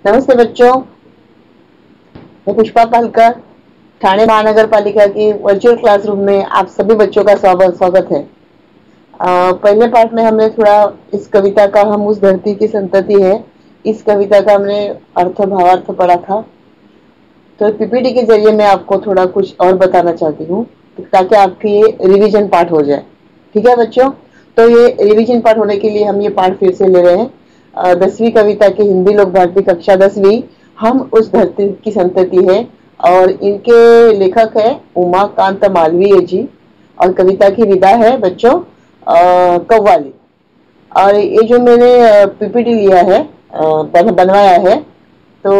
नमस्ते बच्चों, मैं पुष्पा पालकर ठाणे महानगर पालिका की वर्चुअल क्लासरूम में आप सभी बच्चों का स्वागत है। पहले पार्ट में हमने थोड़ा इस कविता का हम उस धरती की संतति है इस कविता का हमने अर्थ भावार्थ पढ़ा था। तो पीपीटी के जरिए मैं आपको थोड़ा कुछ और बताना चाहती हूँ ताकि आपकी ये रिवीजन पार्ट हो जाए। ठीक है बच्चों, तो ये रिवीजन पार्ट होने के लिए हम ये पार्ट फिर से ले रहे हैं। 10वीं कविता की हिंदी लोक भारती कक्षा 10वीं हम उस धरती की संतति है और इनके लेखक है उमाकांत मालवीय जी और कविता की विधा है बच्चों कव्वाली। और ये जो मैंने पीपीटी लिया है बनवाया है तो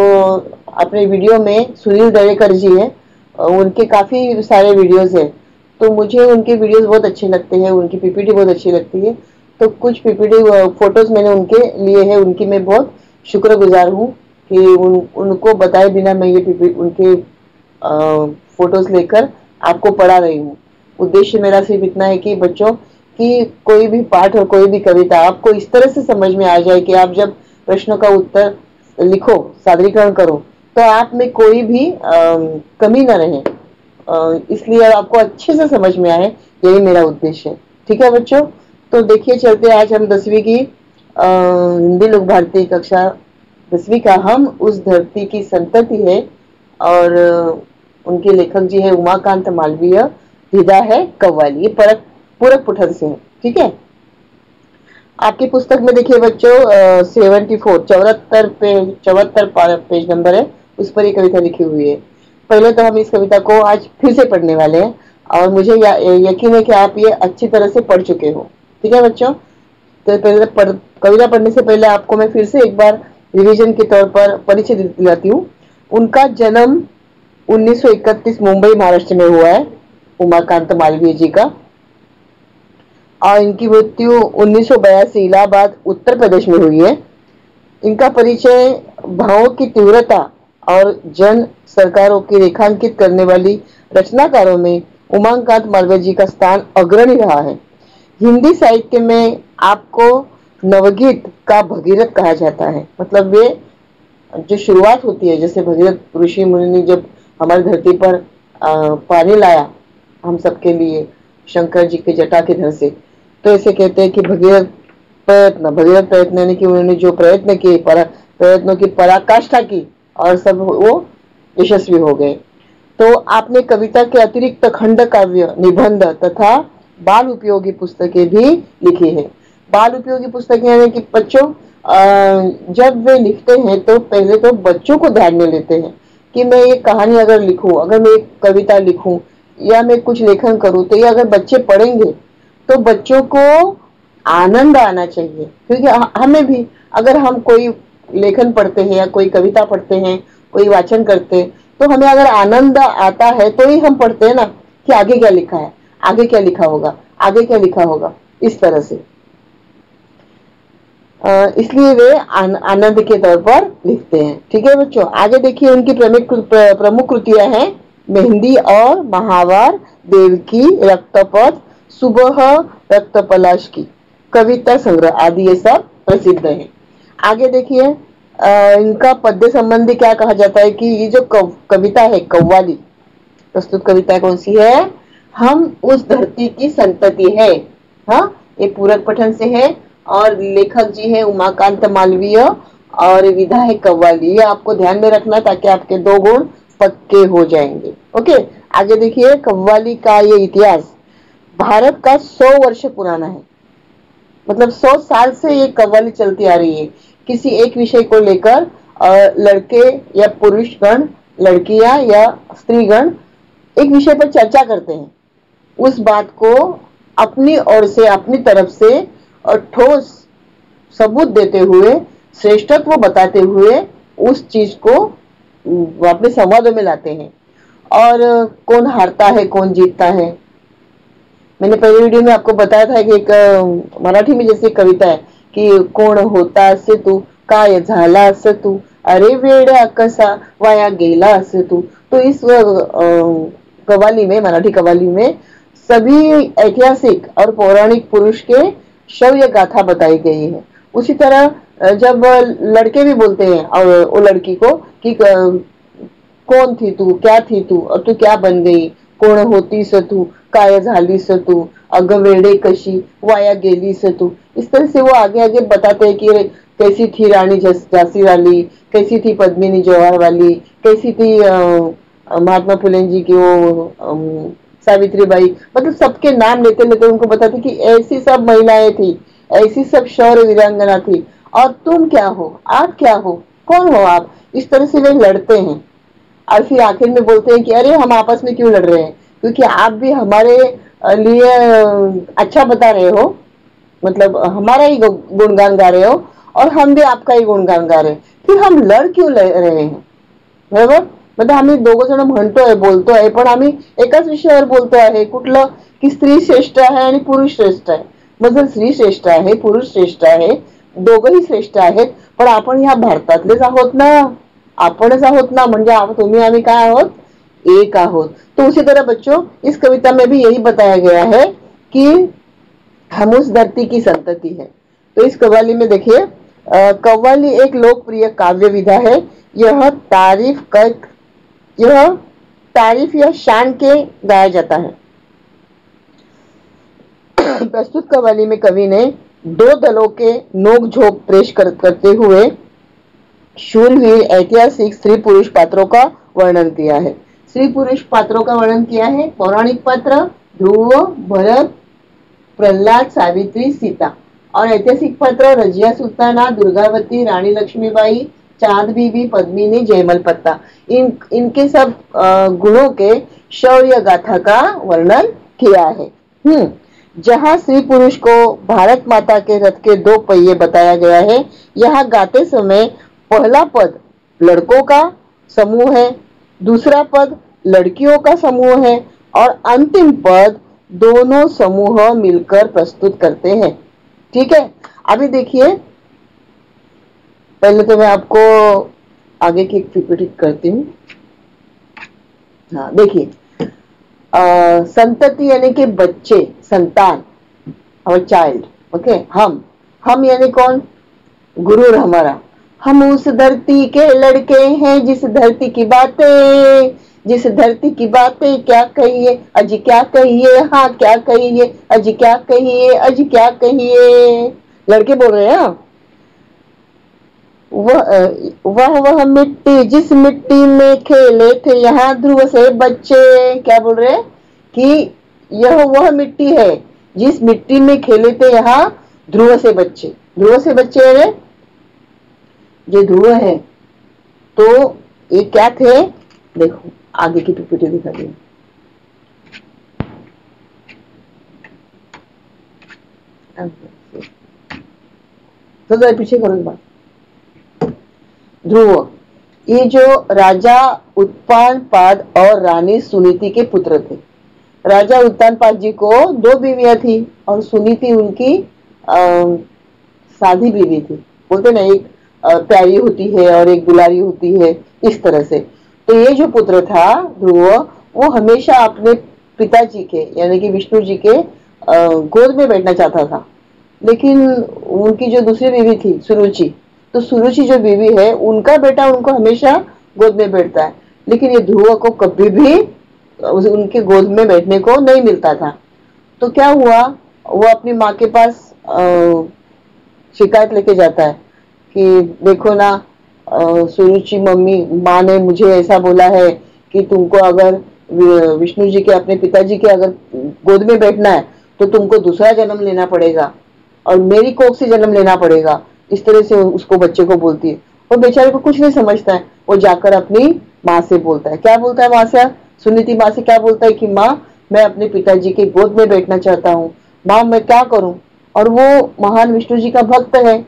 अपने वीडियो में सुनील दरेकर जी है, उनके काफी सारे वीडियोस है तो मुझे उनके वीडियोस बहुत अच्छे लगते हैं, उनकी पीपीटी बहुत अच्छी लगती है। तो कुछ पीपीटी फोटोज मैंने उनके लिए है, उनकी मैं बहुत शुक्रगुजार हूँ कि उनको बताए बिना मैं ये उनके फोटोज लेकर आपको पढ़ा रही हूँ। उद्देश्य मेरा सिर्फ इतना है कि बच्चों कि कोई भी पाठ और कोई भी कविता आपको इस तरह से समझ में आ जाए कि आप जब प्रश्नों का उत्तर लिखो, सादरीकरण करो तो आप में कोई भी कमी न रहे, इसलिए आपको अच्छे से समझ में आए, यही मेरा उद्देश्य है। ठीक है बच्चों, तो देखिए चलते आज हम 10वीं की हिंदी लोक भारती कक्षा 10वीं का हम उस धरती की संतति है और उनके लेखक जी है उमाकांत मालवीय, विधा है कव्वाली। ये पूरक पठन से है। ठीक है, आपकी पुस्तक में देखिए बच्चों 74 पेज नंबर है, उस पर ये कविता लिखी हुई है। पहले तो हम इस कविता को आज फिर से पढ़ने वाले हैं और मुझे यकीन है कि आप ये अच्छी तरह से पढ़ चुके हो। ठीक है बच्चों, तो पहले कविता पढ़ने से पहले आपको मैं फिर से एक बार रिवीजन के तौर पर परिचय दिलाती हूँ। उनका जन्म 1931 मुंबई महाराष्ट्र में हुआ है, उमाकांत मालवीय जी का, और इनकी मृत्यु 1982 इलाहाबाद उत्तर प्रदेश में हुई है। इनका परिचय भावों की तीव्रता और जन सरकारों की रेखांकित करने वाली रचनाकारों में उमाकांत मालवीय जी का स्थान अग्रणी रहा है। हिंदी साहित्य में आपको नवगीत का भगीरथ कहा जाता है। मतलब वे जो शुरुआत होती है, जैसे भगीरथ ऋषि मुनि ने जब हमारी धरती पर पानी लाया हम सबके लिए शंकर जी के जटा के धर से, तो ऐसे कहते हैं कि भगीरथ प्रयत्न यानी कि उन्होंने जो प्रयत्न किए, प्रयत्नों की पराकाष्ठा की और सब वो यशस्वी हो गए। तो आपने कविता के अतिरिक्त खंड काव्य, निबंध तथा बाल उपयोगी पुस्तकें भी लिखी है। बाल उपयोगी पुस्तकें यानी कि बच्चों जब वे लिखते हैं तो पहले तो बच्चों को ध्यान में लेते हैं कि मैं एक कहानी अगर लिखूं, अगर मैं एक कविता लिखूं या मैं कुछ लेखन करूं तो ये अगर बच्चे पढ़ेंगे तो बच्चों को आनंद आना चाहिए। क्योंकि हमें भी अगर हम कोई लेखन पढ़ते हैं या कोई कविता पढ़ते हैं, कोई वाचन करते हैं, तो हमें अगर आनंद आता है तो ही हम पढ़ते हैं ना कि आगे क्या लिखा है, आगे क्या लिखा होगा, आगे क्या लिखा होगा, इस तरह से। इसलिए वे आनंद के तौर पर लिखते हैं। ठीक है बच्चों, आगे देखिए उनकी प्रमुख कृतियां हैं मेहंदी और महावार, देवकी, रक्तपथ, सुबह, रक्तपलाश की, कविता संग्रह आदि ये सब प्रसिद्ध है। आगे देखिए इनका पद्य संबंधी क्या कहा जाता है कि ये जो कविता है कव्वाली, प्रस्तुत कविता कौन सी है, हम उस धरती की संतति है। हाँ, ये पूरक पठन से है और लेखक जी है उमाकांत मालवीय और विधा है कव्वाली। ये आपको ध्यान में रखना ताकि आपके 2 गुण पक्के हो जाएंगे। ओके, आगे देखिए कव्वाली का ये इतिहास भारत का 100 वर्ष पुराना है। मतलब 100 साल से ये कव्वाली चलती आ रही है। किसी एक विषय को लेकर लड़के या पुरुष गण, लड़कियां या स्त्रीगण एक विषय पर चर्चा करते हैं, उस बात को अपनी ओर से, अपनी तरफ से और ठोस सबूत देते हुए, श्रेष्ठत्व बताते हुए उस चीज को अपने संवादों में लाते हैं। और कौन हारता है कौन जीतता है, मैंने पहले वीडियो में आपको बताया था कि एक मराठी में जैसे कविता है कि कोण होतास तू, काय झालास तू, अरे वेड्या कसा वाया गेलास तू। तो इस कव्वाली में, मराठी कव्वाली में सभी ऐतिहासिक और पौराणिक पुरुष के शौर्य गाथा बताई गई है। उसी तरह जब लड़के भी बोलते हैं और वो लड़की को कि कोण थी तू, क्या थी तू और तू क्या बन गई, कोण होतीस तू, काय झालीस तू, अगं वेडे कशी, वाया गेलीस तू। इस तरह से वो आगे आगे बताते हैं कि कैसी थी रानी झांसी वाली, कैसी थी पद्मिनी जवाहर वाली, कैसी थी महात्मा फुले जी की वो सावित्री बाई, मतलब सबके नाम लेते लेते उनको बताते कि ऐसी सब महिलाएं थी, ऐसी सब शौर्य वीरांगना थी, और तुम क्या हो, आप क्या हो, कौन हो आप। इस तरह से वे लड़ते हैं और फिर आखिर में बोलते हैं कि अरे हम आपस में क्यों लड़ रहे हैं, क्योंकि आप भी हमारे लिए अच्छा बता रहे हो, मतलब हमारा ही गुणगान गा रहे हो और हम भी आपका ही गुणगान गा रहे हैं, फिर हम लड़ क्यों रहे हैं, बरोबर। म्हणजे आम्ही दोघं जण म्हणतोय बोलतोय पण आम्ही एकाच विषयावर बोलतो आहे, कुठलं की स्त्री श्रेष्ठ आहे आणि पुरुष श्रेष्ठ आहे। मग जर स्त्री श्रेष्ठ आहे पुरुष श्रेष्ठ आहे, दोघंही श्रेष्ठ आहेत, पण आपण ह्या भारतातलेच आहोत ना, आपणच आहोत ना, म्हणजे तुम्ही आम्ही काय आहोत, एक आहोत। तो उसी तरह बच्चों इस कविता में भी यही बताया गया है कि हम उस धरती की संतति है। तो इस कव्वाली में देखिए, कव्वाली एक लोकप्रिय काव्य विधा है। यह तारीफ या शान के गाया जाता है। प्रस्तुत कव्वाली में कवि ने दो दलों के नोक-झोंक पेश करते हुए शूरवीर ऐतिहासिक स्त्री पुरुष पात्रों का वर्णन किया है। स्त्री पुरुष पात्रों का वर्णन किया है, पौराणिक पात्र ध्रुव, भरत, प्रहलाद, सावित्री, सीता, और ऐतिहासिक पात्र रजिया सुल्ताना, दुर्गावती, रानी लक्ष्मीबाई, चांद बीबी, पद्मिनी, जयमल पत्ता। इनके सब गुणों के शौर्य गाथा का वर्णन किया है। जहां स्त्री पुरुष को भारत माता के रथ के दो पहिए बताया गया है, यहाँ गाते समय पहला पद लड़कों का समूह है, दूसरा पद लड़कियों का समूह है और अंतिम पद दोनों समूह मिलकर प्रस्तुत करते हैं। ठीक है, अभी देखिए, पहले तो मैं आपको आगे की पीपीटी करती हूँ। हाँ देखिए, संतति यानी कि बच्चे, संतान, और चाइल्ड। ओके, हम यानी कौन, गुरु हमारा। हम उस धरती के लड़के हैं जिस धरती की बातें, जिस धरती की बातें क्या कहिए अजी क्या कहिए, हाँ क्या कहिए अजी क्या कहिए, अजी क्या कहिए, लड़के बोल रहे हैं। वह मिट्टी जिस मिट्टी में खेले थे यहाँ ध्रुव से बच्चे, क्या बोल रहे हैं कि यह वह मिट्टी है जिस मिट्टी में खेले थे यहाँ ध्रुव से बच्चे। ध्रुव से बच्चे है जो ध्रुव है, तो ये क्या थे, देखो आगे की पीपीटी दिखा दी। तो पीछे करो बात। ध्रुव ये जो राजा उत्तानपाद और रानी सुनीति के पुत्र थे। राजा उत्तानपाद जी को दो बीवियां थी और सुनीति उनकी साधी बीवी थी। बोलते ना, एक प्यारी होती है और एक दुलारी होती है, इस तरह से। तो ये जो पुत्र था ध्रुव, वो हमेशा अपने पिताजी के यानी कि विष्णु जी के गोद में बैठना चाहता था, लेकिन उनकी जो दूसरी बीवी थी सुरुचि, तो सुरुचि जो बीवी है उनका बेटा उनको हमेशा गोद में बैठता है, लेकिन ये ध्रुव को कभी भी उनके गोद में बैठने को नहीं मिलता था। तो क्या हुआ, वो अपनी माँ के पास शिकायत लेके जाता है कि देखो ना, सुरुचि मम्मी, माँ ने मुझे ऐसा बोला है कि तुमको अगर विष्णु जी के, अपने पिताजी के अगर गोद में बैठना है तो तुमको दूसरा जन्म लेना पड़ेगा और मेरी कोख से जन्म लेना पड़ेगा। इस तरह से उसको, बच्चे को बोलती है। और बेचारे को कुछ नहीं समझता है, वो जाकर अपनी माँ से बोलता है। क्या बोलता है माँ से, सुनीति माँ से क्या बोलता है कि माँ मैं अपने पिताजी के गोद में बैठना चाहता हूँ, माँ मैं क्या करूं। और वो महान विष्णु जी का भक्त है।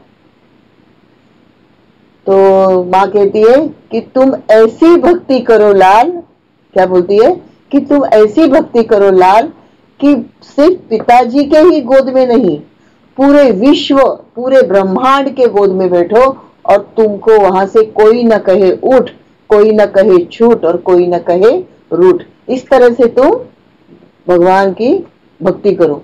तो माँ कहती है कि तुम ऐसी भक्ति करो लाल, क्या बोलती है कि तुम ऐसी भक्ति करो लाल कि सिर्फ पिताजी के ही गोद में नहीं, पूरे विश्व, पूरे ब्रह्मांड के गोद में बैठो और तुमको वहां से कोई न कहे उठ, कोई न कहे छूट और कोई न कहे रूठ। इस तरह से तुम भगवान की भक्ति करो।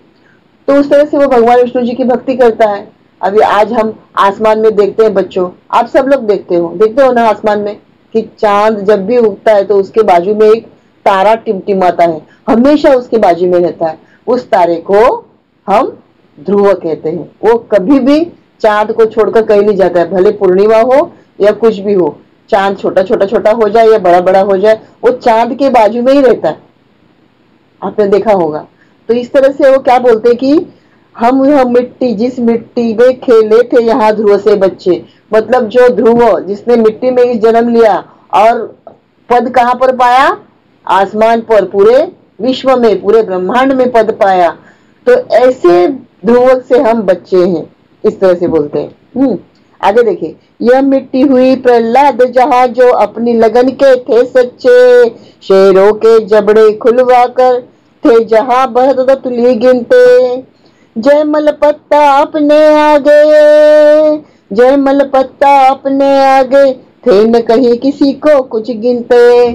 तो उस तरह से वो भगवान विष्णु जी की भक्ति करता है। अभी आज हम आसमान में देखते हैं बच्चों, आप सब लोग देखते हो ना आसमान में कि चांद जब भी उगता है तो उसके बाजू में एक तारा टिमटिमाता है, हमेशा उसके बाजू में रहता है। उस तारे को हम ध्रुव कहते हैं। वो कभी भी चांद को छोड़कर कहीं नहीं जाता है, भले पूर्णिमा हो या कुछ भी हो, चांद छोटा हो जाए या बड़ा बड़ा हो जाए, वो चांद के बाजू में ही रहता है, आपने देखा होगा। तो इस तरह से वो क्या बोलते हैं कि हम यह मिट्टी, जिस मिट्टी में खेले थे यहाँ ध्रुव से बच्चे, मतलब जो ध्रुव जिसने मिट्टी में ही जन्म लिया और पद कहाँ पर पाया, आसमान पर, पूरे विश्व में, पूरे ब्रह्मांड में पद पाया। तो ऐसे ध्रुव से हम बच्चे हैं, इस तरह से बोलते हैं। आगे देखिए, यह मिट्टी हुई प्रहलाद जहां जो अपनी लगन के थे सच्चे, शेरों के जबड़े खुलवा कर थे जहां बहत तुली गिनते, जय मल पत्ता अपने आगे, जय मल पत्ता अपने आगे, थे न कहीं किसी को कुछ गिनते।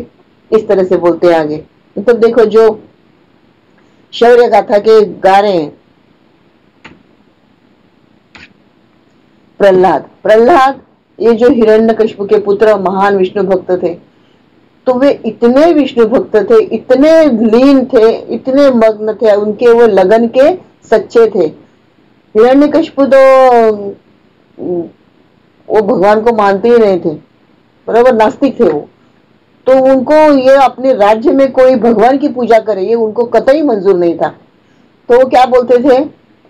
इस तरह से बोलते हैं आगे। तो देखो जो शौर्य गाथा के गा रहे हैं, प्रहलाद ये जो हिरण्यकशिपु के पुत्र महान विष्णु भक्त थे, तो वे इतने विष्णु भक्त थे, इतने लीन थे, इतने मग्न थे, उनके वो लगन के सच्चे थे। हिरण्यकशिपु तो वो भगवान को मानते ही नहीं थे, बराबर नास्तिक थे वो। तो उनको ये अपने राज्य में कोई भगवान की पूजा करे, ये उनको कतई मंजूर नहीं था। तो वो क्या बोलते थे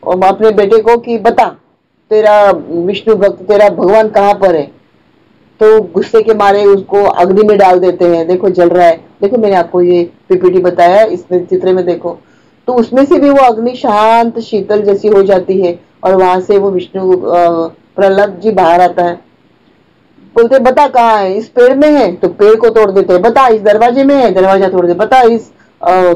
अपने बेटे को कि बता तेरा विष्णु भक्त, तेरा भगवान कहाँ पर है। तो गुस्से के मारे उसको अग्नि में डाल देते हैं। देखो जल रहा है, देखो मैंने आपको ये पीपीटी बताया, इसमें चित्र में देखो, तो उसमें से भी वो अग्नि शांत शीतल जैसी हो जाती है और वहां से वो विष्णु प्रहलाद जी बाहर आता है। बोलते बता कहाँ है, इस पेड़ में है, तो पेड़ को तोड़ देते हैं। बता इस दरवाजे में है, दरवाजा तोड़ दे। बता इस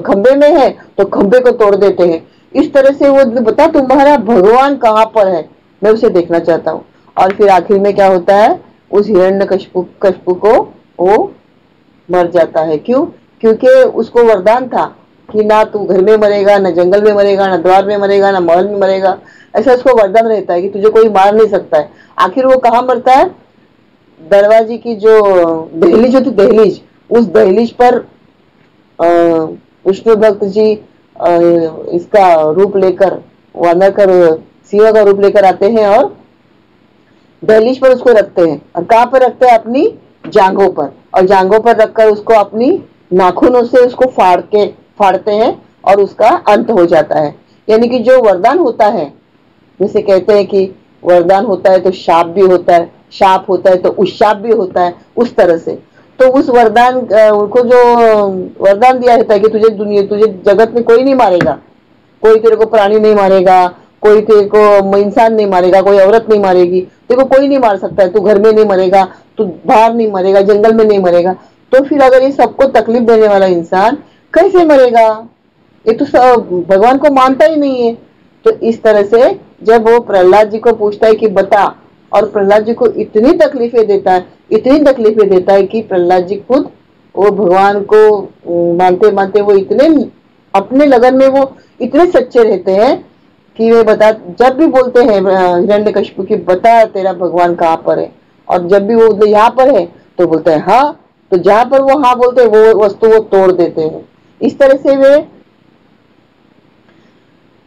खंबे में है, तो खंबे को तोड़ देते हैं। इस तरह से वो बता तुम्हारा भगवान कहाँ पर है, मैं उसे देखना चाहता हूँ। और फिर आखिर में क्या होता है, उस हिरण्यकशिपु को वो मर जाता है। क्यों? क्योंकि उसको वरदान था कि ना तू घर में मरेगा, ना जंगल में मरेगा, ना द्वार में मरेगा, ना महल में मरेगा। ऐसा उसको वरदान रहता है कि तुझे कोई मार नहीं सकता है। आखिर वो कहाँ मरता है, दरवाजे की जो दहलीज होती, दहलीज, उस दहलीज पर विष्णु भक्त जी इसका रूप लेकर, वानर कर सिंह का रूप लेकर आते हैं और दहलीज पर उसको रखते हैं। और कहाँ पर रखते हैं, अपनी जांघों पर, और जांघों पर रखकर उसको अपनी नाखूनों से उसको फाड़ते हैं और उसका अंत हो जाता है। यानी कि जो वरदान होता है, जैसे कहते हैं कि वरदान होता है तो शाप भी होता है, शाप होता है तो उशाप भी होता है, उस तरह से। तो उस वरदान उनको जो वरदान दिया रहता है कि तुझे जगत में कोई नहीं मारेगा, कोई तेरे को प्राणी नहीं मारेगा, कोई तेरे को इंसान नहीं मारेगा, कोई औरत नहीं मारेगी, तेरे को कोई नहीं मार सकता है, तू घर में नहीं मरेगा, तू बाहर नहीं मरेगा, जंगल में नहीं मरेगा। तो फिर अगर ये सबको तकलीफ देने वाला इंसान कैसे मरेगा, ये तो भगवान को मानता ही नहीं है। तो इस तरह से जब वो प्रहलाद जी को पूछता है कि बता, और प्रहलाद जी को इतनी तकलीफें देता है कि प्रहलाद जी खुद वो भगवान को मानते मानते वो इतने अपने लगन में वो इतने सच्चे रहते हैं कि वे बता, जब भी बोलते हैं हिरण्यकशिपु की बता तेरा भगवान कहाँ पर है, और जब भी वो यहाँ पर है तो बोलते हैं हाँ, तो जहां पर वो हाँ बोलते हैं वो वस्तु वो तोड़ देते हैं। इस तरह से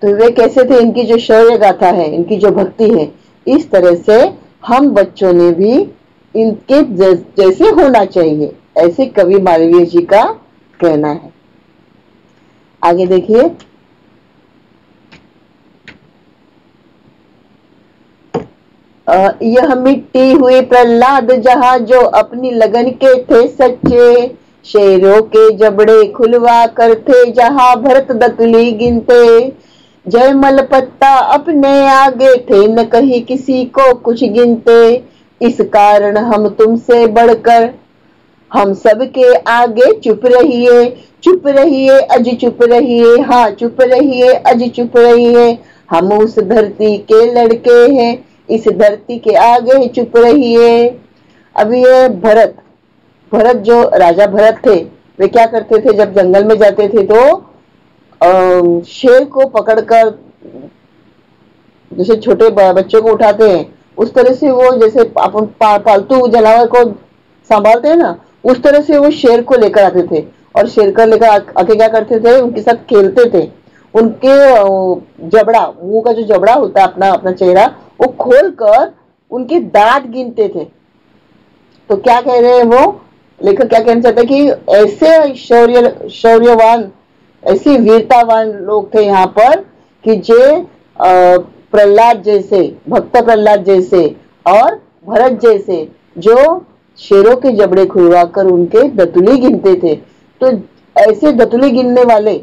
वे कैसे थे, इनकी जो शौर्य गाथा है, इनकी जो भक्ति है, इस तरह से हम बच्चों ने भी इनके जैसे होना चाहिए, ऐसे कवि मालवीय जी का कहना है। आगे देखिए, यह मिट्टी हुई प्रहलाद जहां जो अपनी लगन के थे सच्चे, शेरों के जबड़े खुलवा कर थे जहां भरत दतुली गिनते, जय मल पत्ता अपने आगे थे न कहीं किसी को कुछ गिनते, इस कारण हम तुमसे बढ़कर हम सबके आगे चुप रहिए अज चुप रहिए, हाँ चुप रहिए अज चुप रहिए, हम उस धरती के लड़के हैं, इस धरती के आगे चुप रहिए। अभी ये भरत जो राजा भरत थे, वे क्या करते थे, जब जंगल में जाते थे तो शेर को पकड़कर जैसे छोटे बच्चों को उठाते हैं उस तरह से वो, जैसे अपन पालतू जानवर को संभालते हैं ना, उस तरह से वो शेर को लेकर आते थे और शेर को लेकर आके क्या करते थे, उनके साथ खेलते थे। उनके जबड़ा, मुंह का जो जबड़ा होता है, अपना अपना चेहरा, वो खोल कर उनके दांत गिनते थे। तो क्या कह रहे हैं वो लेखक, क्या कहना चाहते हैं कि ऐसे शौर्यवान, ऐसी वीरतावान लोग थे यहाँ पर कि जे प्रहलाद जैसे, भक्त प्रहलाद जैसे और भरत जैसे, जो शेरों के जबड़े खुलवाकर उनके दतुली गिनते थे। तो ऐसे दतुली गिनने वाले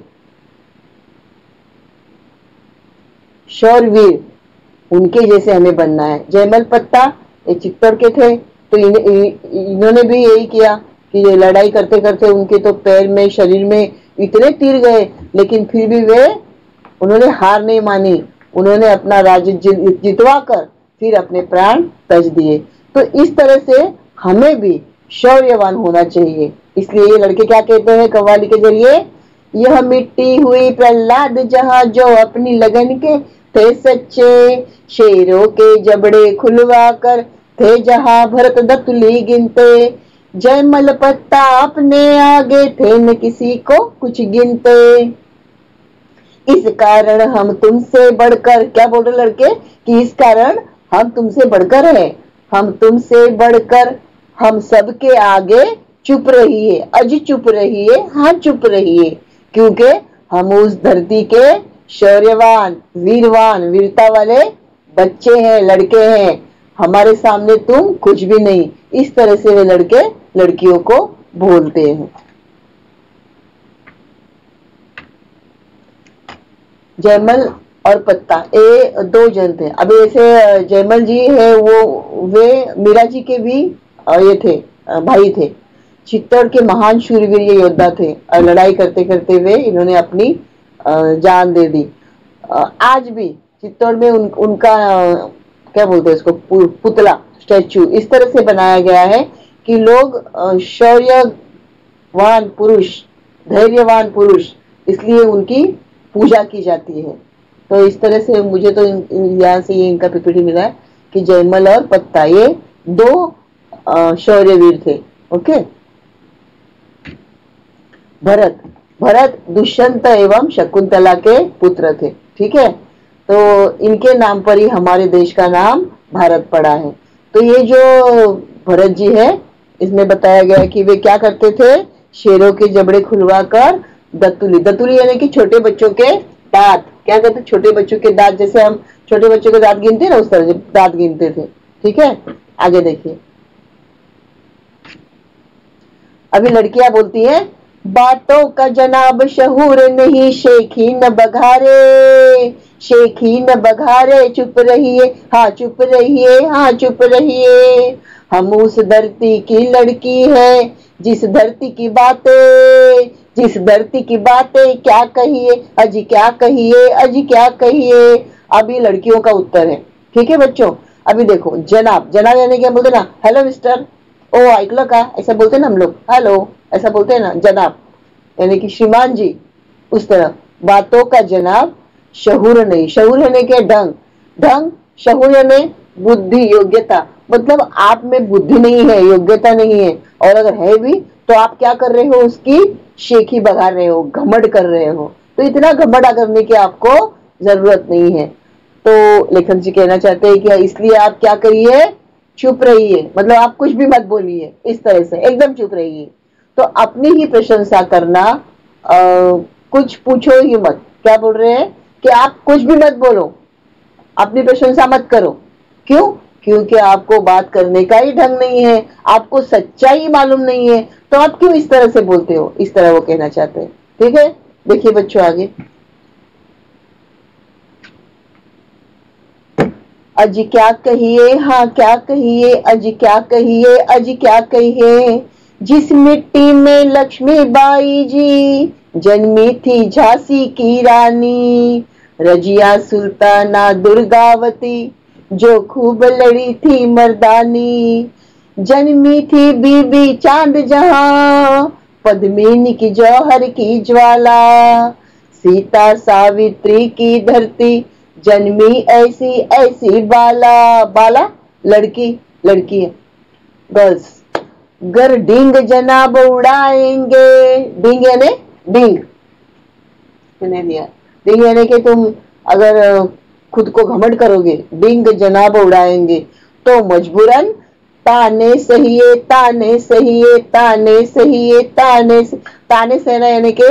शौरवीर, उनके जैसे हमें बनना है। जयमल पत्ता ये चित्तौड़ के थे, तो इन्होंने भी यही किया कि ये लड़ाई करते करते उनके तो पैर में, शरीर में इतने तीर गए, लेकिन फिर भी उन्होंने हार नहीं मानी। उन्होंने अपना राज्य जितवा कर फिर अपने प्राण त्याज दिए। तो इस तरह से हमें भी शौर्यवान होना चाहिए। इसलिए ये लड़के क्या कहते हैं कव्वाली के जरिए, यह मिट्टी हुई प्रहलाद जहां जो अपनी लगन के थे सच्चे, शेरों के जबड़े खुलवा कर थे जहां भरत दतुली गिनते, जयमल पत्ता अपने आगे थे न किसी को कुछ गिनते। इस कारण हम तुमसे बढ़कर, क्या बोल रहे लड़के, कि इस कारण हम तुमसे बढ़कर है, हम तुमसे बढ़कर हम सबके आगे चुप रहिए, अज चुप रहिए, हाँ चुप रहिए, क्योंकि हम उस धरती के शौर्यवान, वीरवान, वीरता वाले बच्चे हैं, लड़के हैं, हमारे सामने तुम कुछ भी नहीं। इस तरह से वे लड़के लड़कियों को बोलते हैं। जयमल और पत्ता ये दो जन थे। अब ऐसे जयमल जी है वे मीरा जी के भी ये थे, भाई थे। चित्तौड़ के महान शूरवीर ये योद्धा थे और लड़ाई करते करते वे इन्होंने अपनी जान दे दी। आज भी चित्तौड़ में उनका क्या बोलते हैं इसको, पुतला, स्टैचू इस तरह से बनाया गया है कि लोग शौर्यवान पुरुष, धैर्यवान पुरुष, इसलिए उनकी पूजा की जाती है। तो इस तरह से मुझे तो यहाँ से ये इनका पीपीटी मिला है कि जयमल और पत्ता ये दो शौर्यवीर थे। ओके। भरत दुष्यंत एवं शकुंतला के पुत्र थे। ठीक है, तो इनके नाम पर ही हमारे देश का नाम भारत पड़ा है। तो ये जो भरत जी है, इसमें बताया गया है कि वे क्या करते थे, शेरों के जबड़े खुलवाकर दतुली यानी कि छोटे बच्चों के दांत, क्या कहते हैं, छोटे बच्चों के दांत, जैसे हम छोटे बच्चों के दांत गिनते हैं ना, उस तरह से दांत गिनते थे। ठीक है, आगे देखिए। अभी लड़कियां बोलती हैं, बातों का जनाब शहूर नहीं, शेखी न बघारे, शेखी न बघारे, चुप रहिए, हाँ चुप रहिए, हाँ चुप रहिए, हम उस धरती की लड़की है, जिस धरती की बातें, जिस धरती की बातें क्या कहिए, अजी क्या कहिए, अजी क्या कहिए। अब ये लड़कियों का उत्तर है। ठीक है बच्चों, अभी देखो, जनाब, जनाब यानी क्या बोलते ना, हेलो मिस्टर, ओ ऐकलं का, ऐसा बोलते ना हम लोग, हेलो ऐसा बोलते हैं ना, जनाब यानी कि श्रीमान जी, उस तरह। बातों का जनाब शहूर नहीं, शहूर यानी क्या, ढंग, ढंग, शहूर यानी बुद्धि, योग्यता, मतलब आप में बुद्धि नहीं है, योग्यता नहीं है, और अगर है भी तो आप क्या कर रहे हो, उसकी शेखी बघार रहे हो, घमंड कर रहे हो। तो इतना घमंड करने की आपको जरूरत नहीं है। तो लेखक जी कहना चाहते हैं कि इसलिए आप क्या करिए, चुप रहिए, मतलब आप कुछ भी मत बोलिए, इस तरह से एकदम चुप रहिए। तो अपनी ही प्रशंसा करना, कुछ पूछो ही मत। क्या बोल रहे हैं कि आप कुछ भी मत बोलो, अपनी प्रशंसा मत करो। क्यों? क्योंकि आपको बात करने का ही ढंग नहीं है, आपको सच्चाई मालूम नहीं है, तो आप क्यों इस तरह से बोलते हो, इस तरह वो कहना चाहते हैं। ठीक है, देखिए बच्चों आगे। अज क्या कहिए, हाँ क्या कहिए, अज क्या कहिए, अज क्या कहिए, जिस मिट्टी में लक्ष्मीबाई जी जन्मी थी झांसी की रानी, रजिया सुल्ताना दुर्गावती जो खूब लड़ी थी मर्दानी, जन्मी थी बीबी चांद जहां पद्मिनी की जौहर की ज्वाला, सीता सावित्री की धरती जन्मी ऐसी ऐसी बाला, बाला लड़की, लड़की है, गर्ल्स। गर डिंग जनाब उड़ाएंगे, डिंग यानी डिंग, मैंने दिया डिंग यानी कि तुम अगर खुद को घमंड करोगे, डिंग जनाब उड़ाएंगे तो मजबूरन ताने सहिए, ताने सहिए, ताने सहिए, ताने सहना यानी कि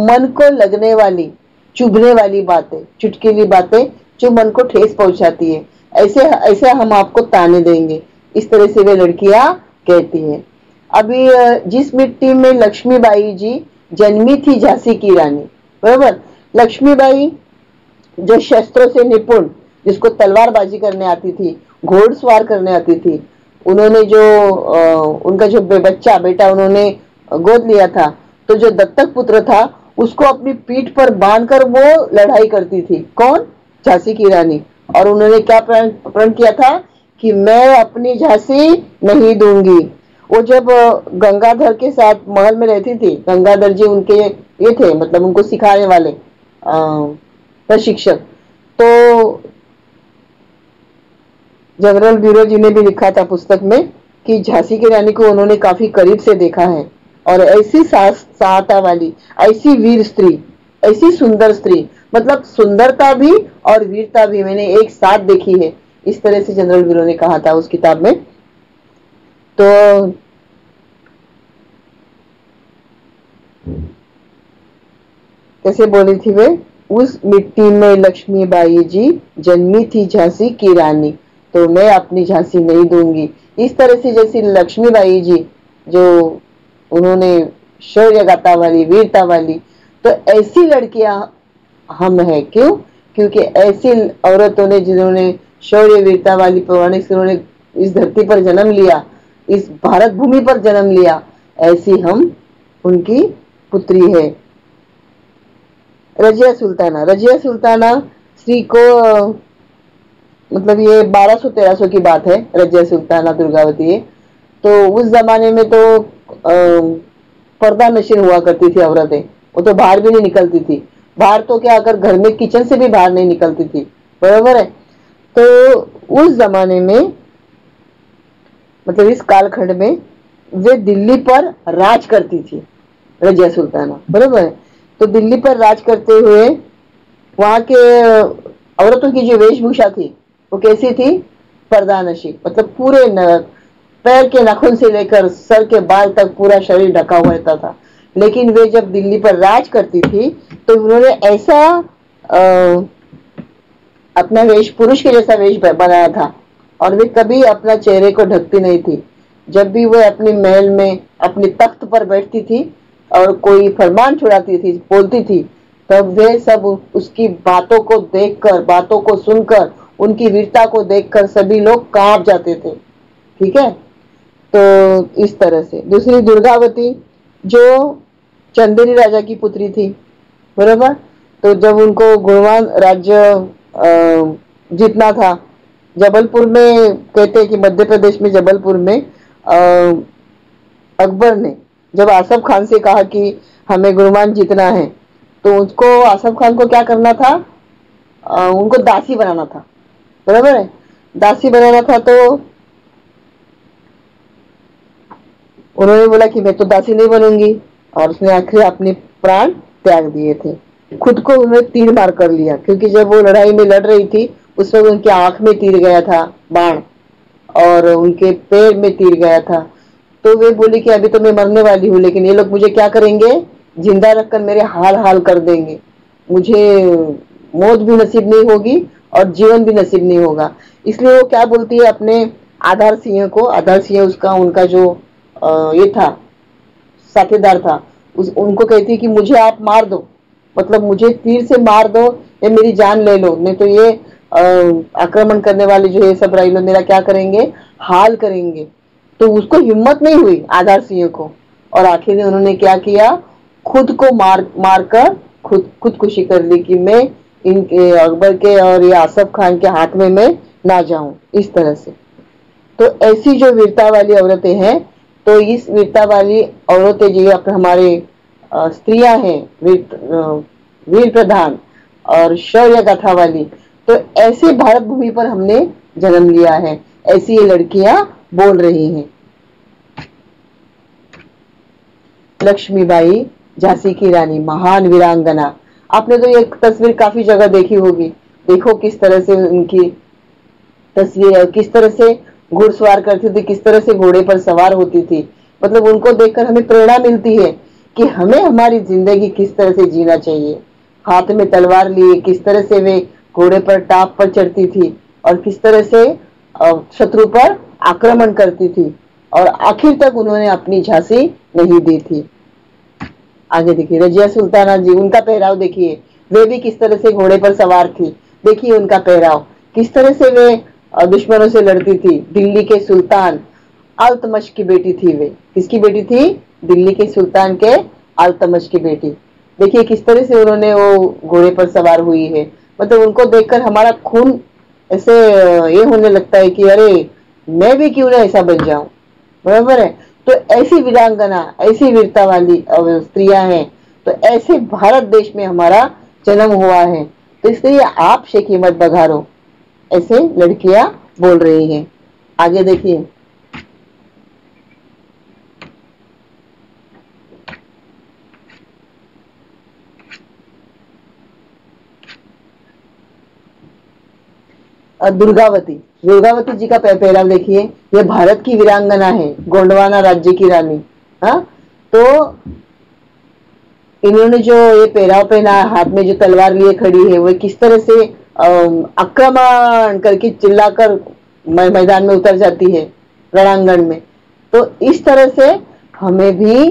मन को लगने वाली, चुभने वाली बातें, चुटकीली बातें जो मन को ठेस पहुंचाती है, ऐसे ऐसे हम आपको ताने देंगे, इस तरह से वे लड़कियां कहती है। अभी जिस मिट्टी में लक्ष्मीबाई जी जन्मी थी, झांसी की रानी, बराबर। लक्ष्मीबाई जो शस्त्रों से निपुण, जिसको तलवारबाजी करने आती थी, घोड़सवार करने आती थी, उन्होंने जो उनका जो बच्चा बेटा उन्होंने गोद लिया था, तो जो दत्तक पुत्र था उसको अपनी पीठ पर बांधकर वो लड़ाई करती थी। कौन? झांसी की रानी। और उन्होंने क्या प्रण किया था कि मैं अपनी झांसी नहीं दूंगी। वो जब गंगाधर के साथ महल में रहती थी, गंगाधर जी उनके ये थे, मतलब उनको सिखाने वाले प्रशिक्षक, तो जनरल ब्यूरो जी ने भी लिखा था पुस्तक में कि झांसी की रानी को उन्होंने काफी करीब से देखा है, और ऐसी साहता वाली, ऐसी वीर स्त्री, ऐसी सुंदर स्त्री, मतलब सुंदरता भी और वीरता भी मैंने एक साथ देखी है, इस तरह से जनरल ब्यूरो ने कहा था उस किताब में। तो कैसे बोली थी वे? उस मिट्टी में लक्ष्मीबाई जी जन्मी थी झांसी की रानी, तो मैं अपनी झांसी नहीं दूंगी। इस तरह से जैसी लक्ष्मीबाई जी जो उन्होंने शौर्य गाथा वाली, वीरता वाली, तो ऐसी लड़कियां हम हैं। क्यों? क्योंकि ऐसी औरतों ने जिन्होंने शौर्य वीरता वाली, पौराणिक से उन्होंने इस धरती पर जन्म लिया, इस भारत भूमि पर जन्म लिया, ऐसी हम उनकी पुत्री है। रजिया सुल्ताना, रजिया सुल्ताना श्री को मतलब ये 1200-1300 की बात है, रजिया सुल्ताना दुर्गावती है। तो उस जमाने में तो पर्दा नशीन हुआ करती थी औरतें, वो तो बाहर भी नहीं निकलती थी, बाहर तो क्या अगर घर में किचन से भी बाहर नहीं निकलती थी, बराबर है। तो उस जमाने में मतलब इस कालखंड में वे दिल्ली पर राज करती थी, रजिया सुल्ताना, बराबर है। तो दिल्ली पर राज करते हुए वहां के औरतों की जो वेशभूषा थी वो कैसी थी? पर्दानशी, मतलब पूरे पैर के नाखून से लेकर सर के बाल तक पूरा शरीर ढका हुआ रहता था। लेकिन वे जब दिल्ली पर राज करती थी तो उन्होंने ऐसा अपना वेश पुरुष के जैसा वेश बनाया था, और वे कभी अपना चेहरे को ढकती नहीं थी। जब भी वह अपने महल में अपने तख्त पर बैठती थी और कोई फरमान छुड़ाती थी, बोलती थी, तब वे सब उसकी बातों को देखकर, बातों को सुनकर, उनकी वीरता को देखकर सभी लोग कांप जाते थे। ठीक है, तो इस तरह से। दूसरी दुर्गावती जो चंदेरी राजा की पुत्री थी, बराबर। तो जब उनको गुणवान राज्य जीतना था, जबलपुर में, कहते हैं कि मध्य प्रदेश में जबलपुर में अकबर ने जब आसफ खान से कहा कि हमें गुणवान जीतना है, तो उसको आसफ खान को क्या करना था? उनको दासी बनाना था, बराबर है, दासी बनाना था। तो उन्होंने बोला कि मैं तो दासी नहीं बनूंगी, और उसने आखिर अपने प्राण त्याग दिए थे। खुद को उन्होंने तीर मार कर लिया, क्योंकि जब वो लड़ाई में लड़ रही थी उस वक्त उनकी आंख में तीर गया था बाण, और उनके पैर में तीर गया था। तो वे बोली कि अभी तो मैं मरने वाली हूँ, लेकिन ये लोग मुझे क्या करेंगे? जिंदा रखकर मेरे हाल हाल कर देंगे, मुझे मौत भी नसीब नहीं होगी और जीवन भी नसीब नहीं होगा। इसलिए वो क्या बोलती है अपने आधार सिंह को, आधार सिंह उसका उनका जो ये था, साथीदार था, उनको कहती है कि मुझे आप मार दो, मतलब मुझे तीर से मार दो या मेरी जान ले लो, नहीं तो ये आक्रमण करने वाले जो ये सब राइलो मेरा क्या करेंगे? हाल करेंगे। तो उसको हिम्मत नहीं हुई आधार सिंह को, और आखिर में उन्होंने क्या किया? खुद को मार कर खुदकुशी कर ली कि मैं इनके अकबर के और ये आसफ खान के हाथ में मैं ना जाऊं, इस तरह से। तो ऐसी जो वीरता वाली औरतें हैं, तो इस वीरता वाली औरतें जो हमारे स्त्रियां हैं, वीर प्रधान, और शौर्य गाथा वाली। तो ऐसे भारत भूमि पर हमने जन्म लिया है, ऐसी ये लड़कियां बोल रही हैं। लक्ष्मीबाई झांसी की रानी, महान वीरांगना। आपने तो ये तस्वीर काफी जगह देखी होगी। देखो किस तरह से उनकी तस्वीर, किस तरह से घुड़सवार करती थी, किस तरह से घोड़े पर सवार होती थी। मतलब उनको देखकर हमें प्रेरणा मिलती है कि हमें हमारी जिंदगी किस तरह से जीना चाहिए। हाथ में तलवार लिए किस तरह से वे घोड़े पर टाप पर चढ़ती थी और किस तरह से शत्रु पर आक्रमण करती थी, और आखिर तक उन्होंने अपनी झांसी नहीं दी थी। आगे देखिए रजिया सुल्ताना जी, उनका पहराव देखिए, वे भी किस तरह से घोड़े पर सवार थी। देखिए उनका पहराव, किस तरह से वे दुश्मनों से लड़ती थी। दिल्ली के सुल्तान अल्तमश की बेटी थी वे। किसकी बेटी थी? दिल्ली के सुल्तान के अल्तमश की बेटी। देखिए किस तरह से उन्होंने वो घोड़े पर सवार हुई है। मतलब उनको देखकर हमारा खून ऐसे ये होने लगता है कि अरे मैं भी क्यों ना ऐसा बन जाऊं। बराबर है। तो ऐसी वीरांगना, ऐसी वीरता वाली स्त्रियां हैं। तो ऐसे भारत देश में हमारा जन्म हुआ है, तो इसलिए आप शेखी मत बघारो, ऐसे लड़कियां बोल रही हैं। आगे देखिए, दुर्गावती, दुर्गावती जी का पहराव देखिए। ये भारत की वीरांगना है, गोंडवाना राज्य की रानी। हाँ, तो इन्होंने जो ये पहराव पहना, हाथ में जो तलवार लिए खड़ी है, वो किस तरह से आक्रमण करके चिल्लाकर मैदान में उतर जाती है, रणांगण में। तो इस तरह से हमें भी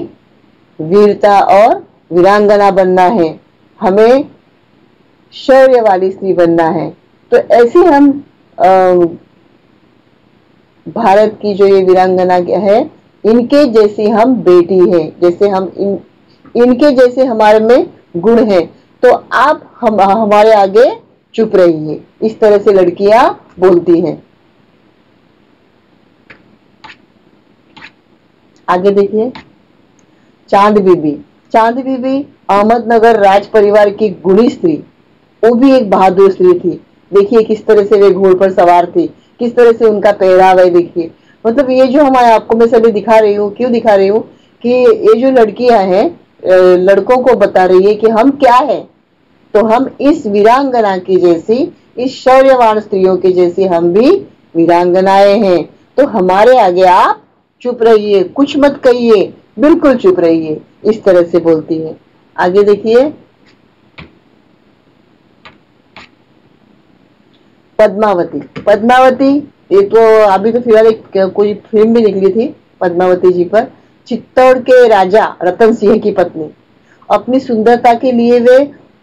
वीरता और वीरांगना बनना है, हमें शौर्य वाली स्त्री बनना है। तो ऐसे हम भारत की जो ये वीरांगना है, इनके जैसी हम बेटी है, जैसे हम इनके जैसे हमारे में गुण है। तो आप हमारे आगे चुप रहिए, इस तरह से लड़कियां बोलती हैं। आगे देखिए, चांद बीबी। चांद बीबी अहमदनगर राज परिवार की गुणी स्त्री, वो भी एक बहादुर स्त्री थी। देखिए किस तरह से वे घोड़े पर सवार थी, किस तरह से उनका पहरावा है। देखिए मतलब ये जो हमारे आपको मैं सभी दिखा रही हूँ, क्यों दिखा रही हूँ कि ये जो लड़कियां हैं, लड़कों को बता रही है कि हम क्या है। तो हम इस वीरांगना की जैसी, इस शौर्यवान स्त्रियों की जैसी हम भी वीरांगनाएं हैं। तो हमारे आगे आप चुप रहिए, कुछ मत कहिए, बिल्कुल चुप रहिए, इस तरह से बोलती है। आगे देखिए, पद्मावती। पद्मावती ये तो अभी तो फिलहाल एक कोई फिल्म भी निकली थी पद्मावती जी पर। चित्तौड़ के राजा रतन सिंह की पत्नी। अपनी सुंदरता के लिए वे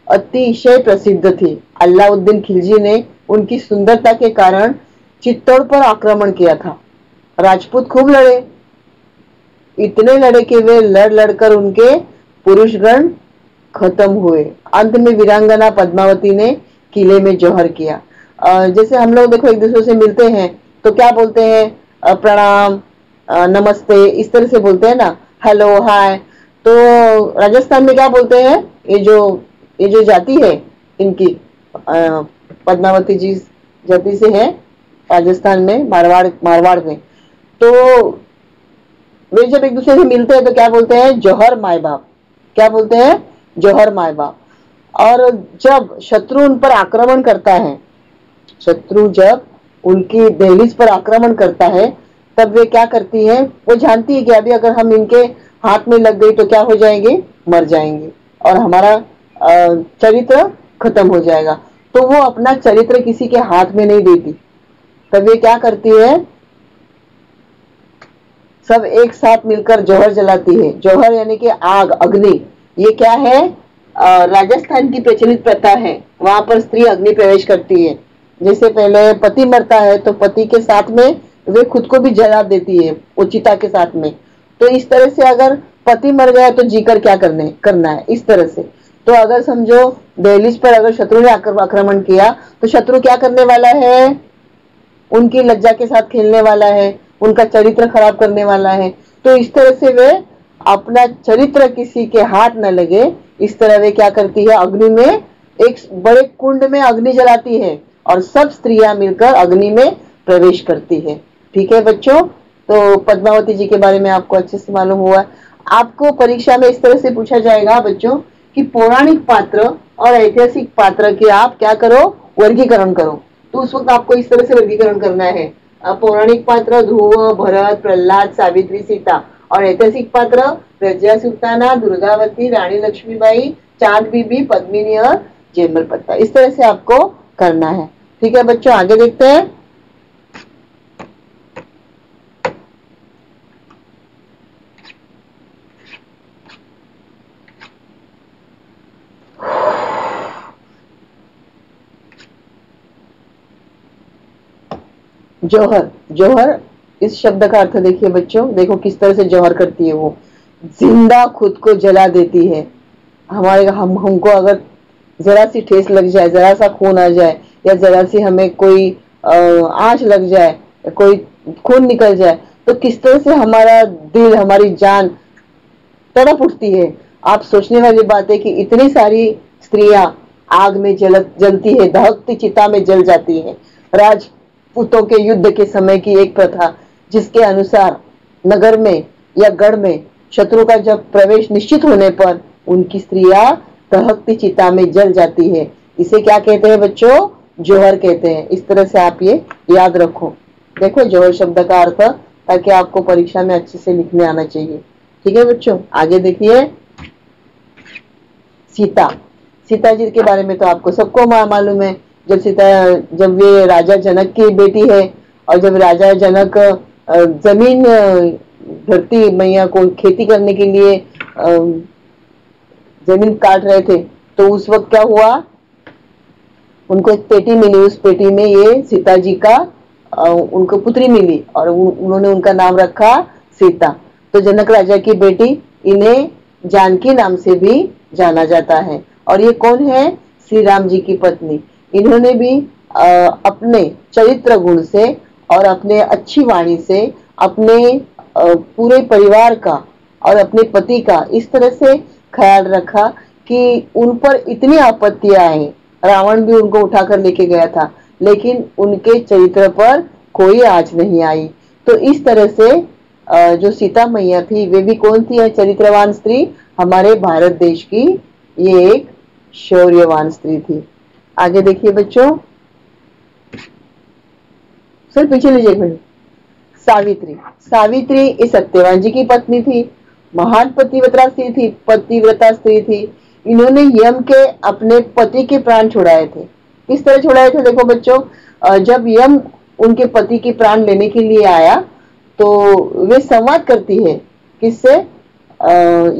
अतिशय प्रसिद्ध थी। अलाउद्दीन खिलजी ने उनकी सुंदरता के कारण चित्तौड़ पर आक्रमण किया था। राजपूत खूब लड़े, इतने लड़े कि वे लड़ लड़कर उनके पुरुषगण खत्म हुए। अंत में वीरांगना पद्मावती ने किले में जौहर किया। जैसे हम लोग देखो एक दूसरे से मिलते हैं तो क्या बोलते हैं, प्रणाम, नमस्ते, इस तरह से बोलते हैं ना, हेलो, हाय। तो राजस्थान में क्या बोलते हैं, ये जो जाति है इनकी, पद्मावती जी जाति से है राजस्थान में, मारवाड़ में। तो वे जब एक दूसरे से मिलते हैं तो क्या बोलते हैं, जौहर माए बाप। क्या बोलते हैं, जौहर माए बाप। और जब शत्रु उन पर आक्रमण करता है, शत्रु जब उनकी दहलीज पर आक्रमण करता है, तब वे क्या करती है, वो जानती है कि अभी अगर हम इनके हाथ में लग गई तो क्या हो जाएंगे, मर जाएंगे और हमारा चरित्र खत्म हो जाएगा। तो वो अपना चरित्र किसी के हाथ में नहीं देती। तब वे क्या करती है, सब एक साथ मिलकर जौहर जलाती है। जौहर यानी कि आग, अग्नि। ये क्या है, राजस्थान की प्रचलित प्रथा है। वहां पर स्त्री अग्नि प्रवेश करती है। जैसे पहले पति मरता है तो पति के साथ में वे खुद को भी जला देती है उचिता के साथ में। तो इस तरह से अगर पति मर गया तो जीकर क्या करना है, इस तरह से। तो अगर समझो दहलीज पर अगर शत्रु ने आक्रमण किया तो शत्रु क्या करने वाला है, उनकी लज्जा के साथ खेलने वाला है, उनका चरित्र खराब करने वाला है। तो इस तरह से वे अपना चरित्र किसी के हाथ न लगे, इस तरह वे क्या करती है, अग्नि में एक बड़े कुंड में अग्नि जलाती है और सब स्त्रियां मिलकर अग्नि में प्रवेश करती है। ठीक है बच्चों, तो पद्मावती जी के बारे में आपको अच्छे से मालूम हुआ। आपको परीक्षा में इस तरह से पूछा जाएगा बच्चों कि पौराणिक पात्र और ऐतिहासिक पात्र के आप क्या करो, वर्गीकरण करो। तो उस वक्त आपको इस तरह से वर्गीकरण करना है। पौराणिक पात्र ध्रुव, भरत, प्रहलाद, सावित्री, सीता, और ऐतिहासिक पात्र प्रज्ञा सुल्ताना, दुर्गावती, रानी लक्ष्मीबाई, चांद बीबी, पद्मिनी और जेमल पत्ता। इस तरह से आपको करना है। ठीक है बच्चों, आगे देखते हैं। जौहर, जौहर इस शब्द का अर्थ देखिए बच्चों, देखो किस तरह से जौहर करती है वो, जिंदा खुद को जला देती है। हमको अगर जरा सी ठेस लग जाए, जरा सा खून आ जाए, या जरा सी हमें कोई आंच लग जाए, कोई खून निकल जाए, तो किस तरह से हमारा दिल, हमारी जान तड़प उठती है। आप सोचने वाली बात है कि इतनी सारी स्त्रियां आग में जलती है, दहकती चिता में जल जाती है। राजपूतों के युद्ध के समय की एक प्रथा, जिसके अनुसार नगर में या गढ़ में शत्रु का जब प्रवेश निश्चित होने पर उनकी स्त्रियां दहकती चिता में जल जाती है। इसे क्या कहते हैं बच्चों? जौहर कहते हैं। इस तरह से आप ये याद रखो। देखो जौहर शब्द का अर्थ, ताकि आपको परीक्षा में अच्छे से लिखने आना चाहिए। ठीक है बच्चों, आगे देखिए। सीता, सीता जी के बारे में तो आपको सबको मालूम है। जब ये राजा जनक की बेटी है, और जब राजा जनक जमीन धरती मैया को खेती करने के लिए जमीन काट रहे थे, तो उस वक्त क्या हुआ, उनको एक पेटी मिली। उस पेटी में ये सीता जी का उनको पुत्री मिली, और उन्होंने उनका नाम रखा सीता। तो जनक राजा की बेटी, इन्हें जानकी नाम से भी जाना जाता है। और ये कौन है? श्री राम जी की पत्नी। इन्होंने भी अपने चरित्र गुण से और अपने अच्छी वाणी से अपने पूरे परिवार का और अपने पति का इस तरह से ख्याल रखा कि उन पर इतनी आपत्तियां आई। रावण भी उनको उठाकर लेके गया था, लेकिन उनके चरित्र पर कोई आँच नहीं आई। तो इस तरह से जो सीता मैया थी, वे भी कौन थी? चरित्रवान स्त्री, हमारे भारत देश की ये एक शौर्यवान स्त्री थी। आगे देखिए बच्चों, सर पीछे लीजिए एक मिनट। सावित्री, सावित्री इस सत्यवान जी की पत्नी थी, महान पतिव्रता स्त्री थी। इन्होंने यम के अपने पति के प्राण छुड़ाए थे। किस तरह छुड़ाए थे? देखो बच्चों, जब यम उनके पति के प्राण लेने के लिए आया, तो वे संवाद करती है किससे?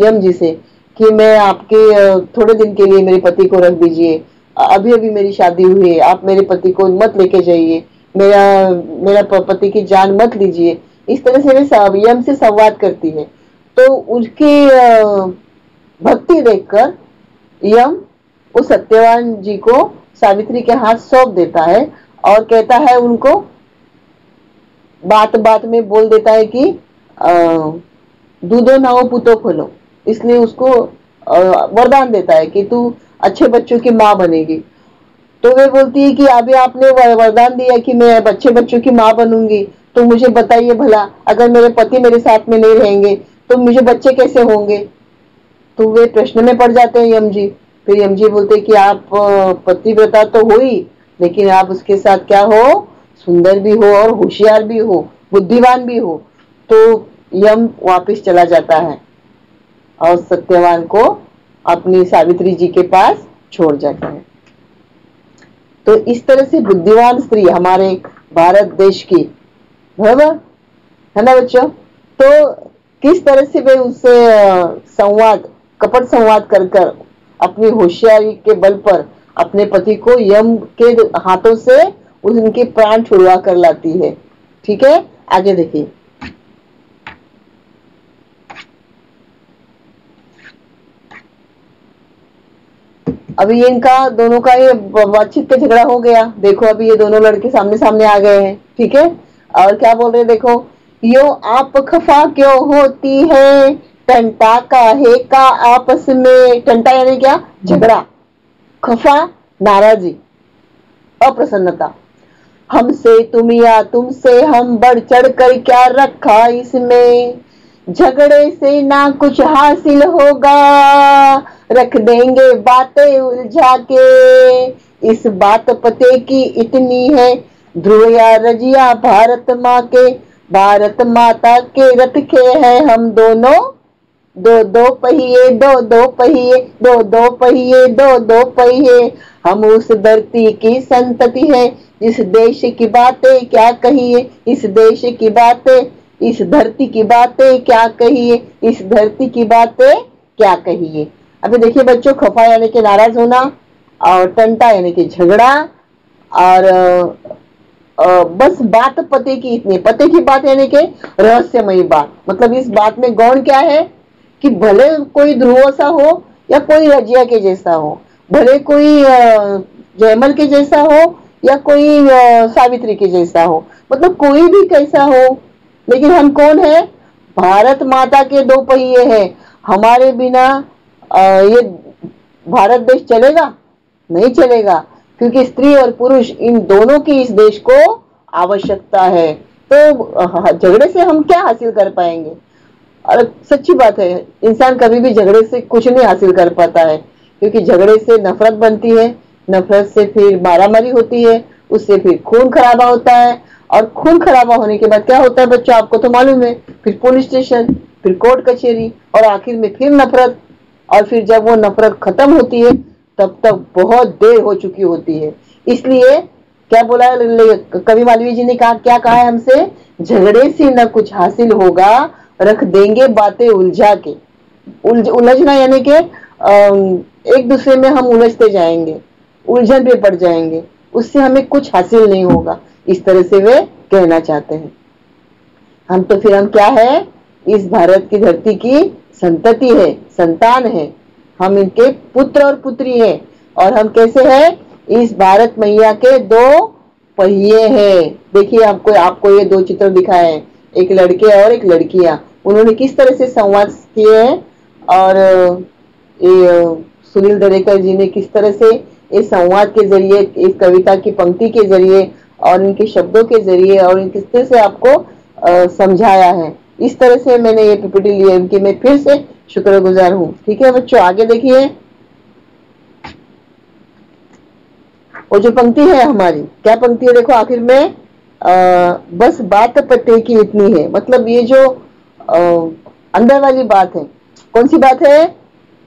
यम जी से, कि मैं आपके थोड़े दिन के लिए मेरे पति को रख दीजिए, अभी अभी मेरी शादी हुई है, आप मेरे पति को मत लेके जाइए, मेरा पति की जान मत लीजिए। इस तरह से वे यम से संवाद करती है। तो उसकी भक्ति देखकर यम उस सत्यवान जी को सावित्री के हाथ सौंप देता है, और कहता है उनको, बात बात में बोल देता है कि दूधो नाओ पुतो खोलो। इसलिए उसको वरदान देता है कि तू अच्छे बच्चों की माँ बनेगी। तो वे बोलती है कि अभी आपने वरदान दिया कि मैं अच्छे बच्चों की माँ बनूंगी, तो मुझे बताइए भला, अगर मेरे पति मेरे साथ में नहीं रहेंगे तो मुझे बच्चे कैसे होंगे? तो वे प्रश्न में पड़ जाते हैं यम जी। फिर यम जी बोलते कि आप पतिव्रता तो हो ही, लेकिन आप उसके साथ क्या हो? सुंदर भी हो और होशियार भी हो, बुद्धिमान भी हो। तो यम वापस चला जाता है और सत्यवान को अपनी सावित्री जी के पास छोड़ जाता है। तो इस तरह से बुद्धिमान स्त्री हमारे भारत देश की, बराबर है ना बच्चों? तो किस तरह से वे उससे संवाद, कपट संवाद कर कर अपनी होशियारी के बल पर अपने पति को यम के हाथों से उनके प्राण छुड़वा कर लाती है। ठीक है, आगे देखिए। अभी इनका दोनों का ये बातचीत का झगड़ा हो गया। देखो अभी ये दोनों लड़के सामने सामने आ गए हैं। ठीक है, और क्या बोल रहे हैं देखो, यो आप खफा क्यों होती है, टंटा काहे का आपस में। टंटा यानी क्या? झगड़ा। खफा नाराजी, अप्रसन्नता। हमसे तुम या तुमसे हम बढ़ चढ़ कर क्या रखा इसमें, झगड़े से ना कुछ हासिल होगा, रख देंगे बातें उलझा के। इस बात पते की इतनी है, ध्रुव या रजिया भारत माँ के, भारत माता के रथ के हैं हम दोनों, दो दो पहिए दो दो पहिए दो दो पहिए दो दो पहिए। हम उस धरती की संतति है, इस देश की बातें क्या कहिए, इस देश की बातें, इस धरती की बातें क्या कहिए, इस धरती की बातें क्या कहिए। अभी देखिए बच्चों, खफा यानी कि नाराज होना, और टंटा यानी कि झगड़ा, और बस बात पते की इतनी, पते की बात यानी कि रहस्यमयी बात। मतलब इस बात में गौण क्या है कि भले कोई ध्रुव सा हो या कोई रजिया के जैसा हो, भले कोई जयमल के जैसा हो या कोई सावित्री के जैसा हो, मतलब कोई भी कैसा हो, लेकिन हम कौन है, भारत माता के दो पहिए हैं। हमारे बिना ये भारत देश चलेगा? नहीं चलेगा, क्योंकि स्त्री और पुरुष इन दोनों की इस देश को आवश्यकता है। तो झगड़े से हम क्या हासिल कर पाएंगे? और सच्ची बात है, इंसान कभी भी झगड़े से कुछ नहीं हासिल कर पाता है, क्योंकि झगड़े से नफरत बनती है, नफरत से फिर मारामारी होती है, उससे फिर खून खराबा होता है, और खून खराबा होने के बाद क्या होता है बच्चों, आपको तो मालूम है, फिर पुलिस स्टेशन, फिर कोर्ट कचहरी, और आखिर में फिर नफरत। और फिर जब वो नफरत खत्म होती है तब तक बहुत देर हो चुकी होती है। इसलिए क्या बोला कवि मालवीय जी ने, कहा क्या कहा है हमसे, झगड़े से न कुछ हासिल होगा, रख देंगे बातें उलझा के। उलझना यानी कि एक दूसरे में हम उलझते जाएंगे, उलझन में पड़ जाएंगे, उससे हमें कुछ हासिल नहीं होगा, इस तरह से वे कहना चाहते हैं। हम तो फिर हम क्या है, इस भारत की धरती की संतति है, संतान है, हम इनके पुत्र और पुत्री है, और हम कैसे हैं, इस भारत मैया के दो पहिए हैं। देखिए आपको ये दो चित्र दिखाए हैं, एक लड़के और एक लड़कियां, उन्होंने किस तरह से संवाद किए हैं, और ये सुनील दरेकर जी ने किस तरह से इस संवाद के जरिए, इस कविता की पंक्ति के जरिए और इनके शब्दों के जरिए और किस तरह से आपको समझाया है। इस तरह से मैंने ये पीपीटी ली है, इनकी मैं फिर से शुक्रगुजार हूँ। ठीक है बच्चों, आगे देखिए, वो जो पंक्ति है हमारी, क्या पंक्ति है, देखो आखिर में बस बात पते की इतनी है। मतलब ये जो अंदर वाली बात है, कौन सी बात है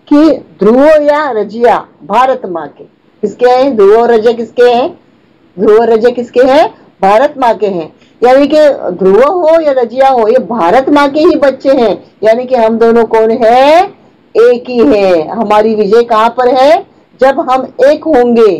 कि ध्रुव या रजिया भारत माँ के, किसके हैं, ध्रुव और रजिया किसके हैं, ध्रुव और रजिया किसके हैं, भारत माँ के हैं। यानी कि ध्रुव हो या रजिया हो, ये भारत माँ के ही बच्चे हैं। यानी कि हम दोनों कौन है, एक ही है। हमारी विजय कहाँ पर है, जब हम एक होंगे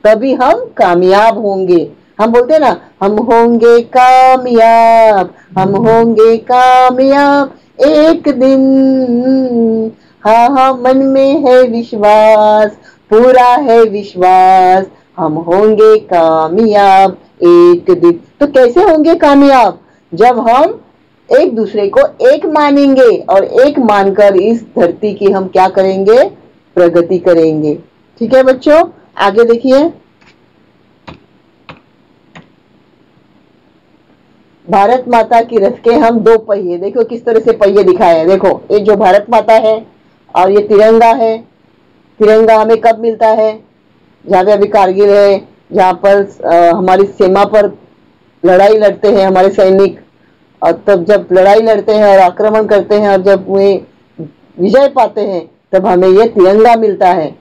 तभी हम कामयाब होंगे। हम बोलते हैं ना, हम होंगे कामयाब, हम होंगे कामयाब एक दिन, हाँ हाँ मन में है विश्वास, पूरा है विश्वास, हम होंगे कामयाब एक दिन। तो कैसे होंगे कामयाब, जब हम एक दूसरे को एक मानेंगे, और एक मानकर इस धरती की हम क्या करेंगे, प्रगति करेंगे। ठीक है बच्चों, आगे देखिए, भारत माता की रथ के हम दो पहिए, देखो किस तरह से पहिए दिखाए हैं। देखो ये जो भारत माता है और ये तिरंगा है। तिरंगा हमें कब मिलता है, जहाँ पे अभी कारगिल है, जहाँ पर हमारी सीमा पर लड़ाई लड़ते हैं हमारे सैनिक, और तब जब लड़ाई लड़ते हैं और आक्रमण करते हैं और जब वे विजय पाते हैं, तब हमें ये तिरंगा मिलता है।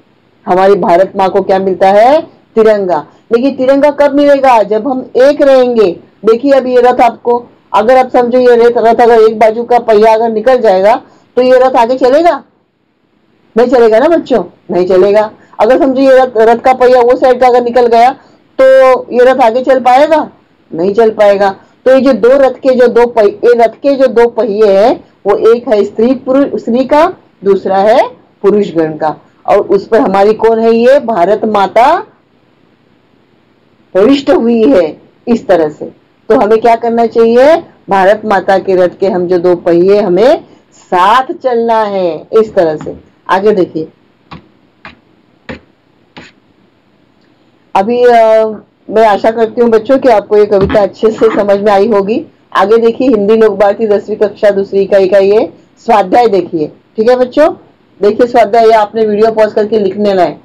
हमारी भारत माँ को क्या मिलता है, तिरंगा। लेकिन तिरंगा कब मिलेगा, जब हम एक रहेंगे। देखिए अभी ये रथ, आपको अगर आप समझो ये रथ अगर एक बाजू का पहिया अगर निकल जाएगा तो ये रथ आगे चलेगा, नहीं चलेगा ना बच्चों, नहीं चलेगा। अगर समझो ये रथ का पहिया वो साइड का अगर निकल गया तो ये रथ आगे चल पाएगा, नहीं चल पाएगा। तो ये जो दो रथ के जो दो पहिए, रथ के जो दो पहिए हैं, वो एक है स्त्री का, दूसरा है पुरुष गण का, और उस पर हमारी कौन है, ये भारत माता प्रविष्ट हुई है इस तरह से। तो हमें क्या करना चाहिए, भारत माता के रथ के हम जो दो पहिए, हमें साथ चलना है इस तरह से। आगे देखिए, अभी मैं आशा करती हूँ बच्चों कि आपको ये कविता अच्छे से समझ में आई होगी। आगे देखिए हिंदी लोक भारती 10वीं कक्षा दूसरी इकाई का ये स्वाध्याय देखिए। ठीक है बच्चों, देखिए स्वाध्याय, ये आपने वीडियो पॉज करके लिखने लाए।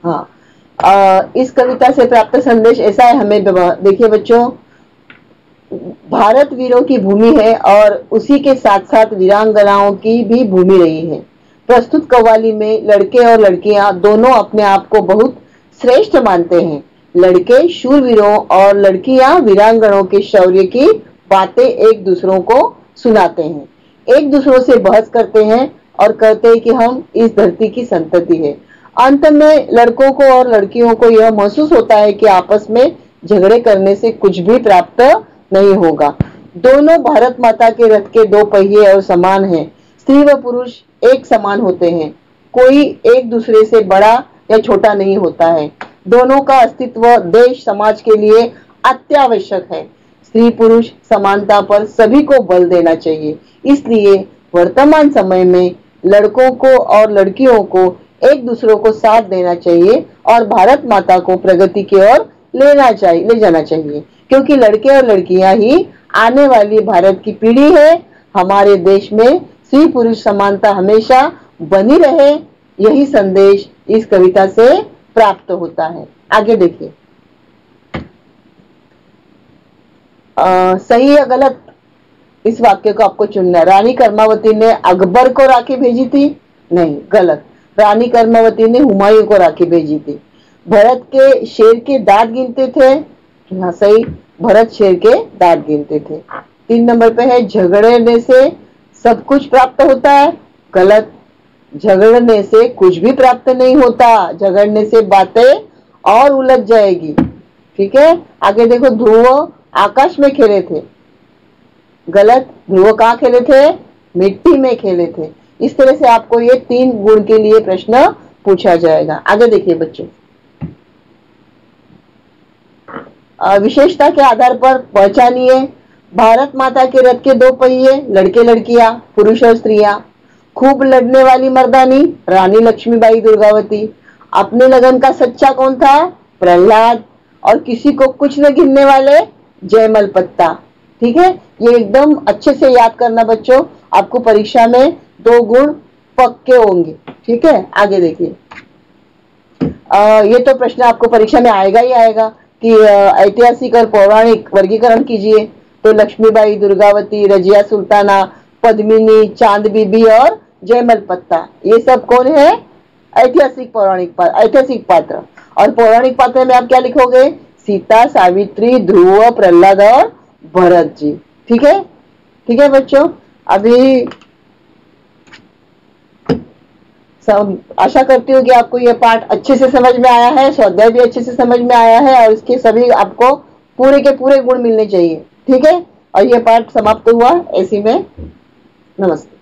हाँ, इस कविता से प्राप्त संदेश ऐसा है हमें। देखिए बच्चों, भारत वीरों की भूमि है और उसी के साथ साथ वीरांगनाओं की भी भूमि रही है। प्रस्तुत कव्वाली में लड़के और लड़कियां दोनों अपने आप को बहुत श्रेष्ठ मानते हैं। लड़के शूरवीरों और लड़कियां वीरांगनाओं के शौर्य की बातें एक दूसरों को सुनाते हैं, एक दूसरों से बहस करते हैं और कहते हैं कि हम इस धरती की संतति है। अंत में लड़कों को और लड़कियों को यह महसूस होता है कि आपस में झगड़े करने से कुछ भी प्राप्त नहीं होगा। दोनों भारत माता के रथ के दो पहिए और समान हैं। स्त्री व पुरुष एक समान होते हैं, कोई एक दूसरे से बड़ा या छोटा नहीं होता है। दोनों का अस्तित्व देश समाज के लिए अत्यावश्यक है। स्त्री पुरुष समानता पर सभी को बल देना चाहिए। इसलिए वर्तमान समय में लड़कों को और लड़कियों को एक दूसरों को साथ देना चाहिए और भारत माता को प्रगति की ओर ले जाना चाहिए, क्योंकि लड़के और लड़कियां ही आने वाली भारत की पीढ़ी है। हमारे देश में स्त्री पुरुष समानता हमेशा बनी रहे, यही संदेश इस कविता से प्राप्त होता है। आगे देखिए, सही या गलत इस वाक्य को आपको चुनना है। रानी कर्मावती ने अकबर को राखी भेजी थी? नहीं, गलत। रानी कर्मावती ने हुमायूं को राखी भेजी थी। भरत के शेर के दांत गिनते थे? हाँ सही, भरत शेर के दांत गिनते थे। 3 नंबर पे है, झगड़ने से सब कुछ प्राप्त होता है? गलत, झगड़ने से कुछ भी प्राप्त नहीं होता, झगड़ने से बातें और उलझ जाएगी। ठीक है, आगे देखो, ध्रुव आकाश में खेले थे? गलत, ध्रुव कहाँ खेले थे? मिट्टी में खेले थे। इस तरह से आपको ये 3 गुण के लिए प्रश्न पूछा जाएगा। आगे देखिए बच्चों, विशेषता के आधार पर पहचानिए। भारत माता के रथ के 2 पहिए, लड़के लड़कियां, पुरुष और स्त्रियां। खूब लड़ने वाली मर्दानी, रानी लक्ष्मीबाई दुर्गावती। अपने लगन का सच्चा कौन था? प्रहलाद। और किसी को कुछ न गिनने वाले, जयमल पत्ता। ठीक है, ये एकदम अच्छे से याद करना बच्चों, आपको परीक्षा में 2 गुण पक्के होंगे। ठीक है, आगे देखिए, ये तो प्रश्न आपको परीक्षा में आएगा ही आएगा कि ऐतिहासिक और पौराणिक वर्गीकरण कीजिए। तो लक्ष्मीबाई, दुर्गावती, रजिया सुल्ताना, पद्मिनी, चांद बीबी और जयमल पत्ता, ये सब कौन है? ऐतिहासिक पात्र। और पौराणिक पात्र में आप क्या लिखोगे? सीता, सावित्री, ध्रुव, प्रहलाद और भरत जी। ठीक है, ठीक है बच्चों, अभी आशा करती हूँ कि आपको यह पाठ अच्छे से समझ में आया है, स्वाध्याय भी अच्छे से समझ में आया है और इसके सभी आपको पूरे के पूरे गुण मिलने चाहिए। ठीक है, और यह पाठ समाप्त हुआ। ऐसी में नमस्ते।